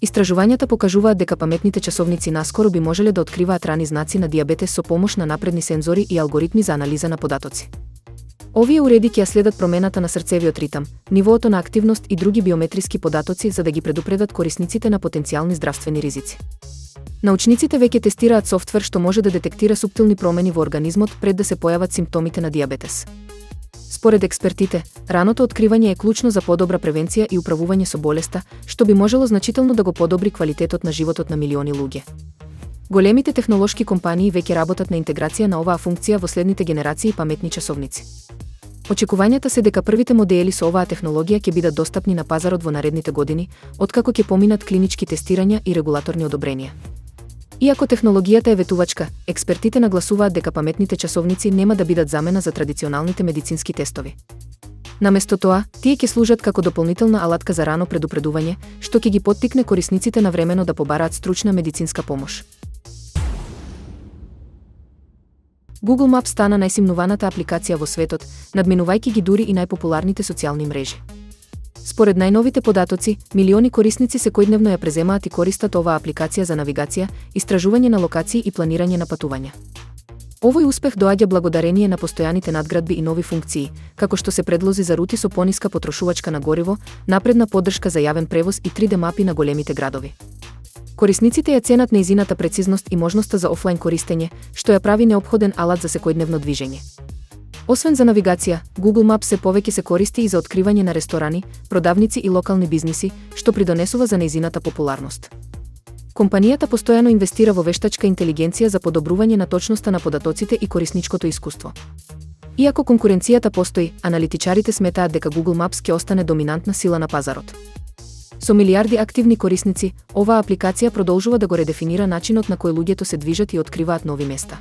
Истражувањата покажуваат дека паметните часовници наскоро би можеле да откриваат рани знаци на дијабетес со помош на напредни сензори и алгоритми за анализа на податоци. Овие уреди ќе ја следат промената на срцевиот ритам, нивоото на активност и други биометриски податоци за да ги предупредат корисниците на потенцијални здравствени ризици. Научниците веќе тестираат софтвер што може да детектира суптилни промени во организмот пред да се појават симптомите на дијабетес. Според експертите, раното откривање е клучно за подобра превенција и управување со болеста, што би можело значително да го подобри квалитетот на животот на милиони луѓе. Големите технолошки компании веќе работат на интеграција на оваа функција во следните генерации паметни часовници. Очекувањата се дека првите модели со оваа технологија ќе бидат достапни на пазарот во наредните години, откако ќе поминат клинички тестирања и регулаторни одобренија. Иако технологијата е ветувачка, експертите нагласуваат дека паметните часовници нема да бидат замена за традиционалните медицински тестови. Наместо тоа, тие ќе служат како дополнителна алатка за рано предупредување, што ќе ги поттикне корисниците навремено да побараат стручна медицинска помош. Google Maps стана најсимнуваната апликација во светот, надминувајќи ги дури и најпопуларните социјални мрежи. Според најновите податоци, милиони корисници секојдневно ја преземаат и користат оваа апликација за навигација, истражување на локации и планирање на патувања. Овој успех доаѓа благодарение на постојаните надградби и нови функции, како што се предлози за рути со пониска потрошувачка на гориво, напредна поддршка за јавен превоз и 3D мапи на големите градови. Корисниците ја ценат нејзината прецизност и можноста за офлајн користење, што ја прави неопходен алат за секојдневно движење. Освен за навигација, Google Maps се повеќе се користи и за откривање на ресторани, продавници и локални бизниси, што придонесува за нејзината популарност. Компанијата постојано инвестира во вештачка интелигенција за подобрување на точноста на податоците и корисничкото искуство. Иако конкуренцијата постои, аналитичарите сметаат дека Google Maps ќе остане доминантна сила на пазарот. Со милиарди активни корисници, оваа апликација продолжува да го редефинира начинот на кој луѓето се движат и откриваат нови места.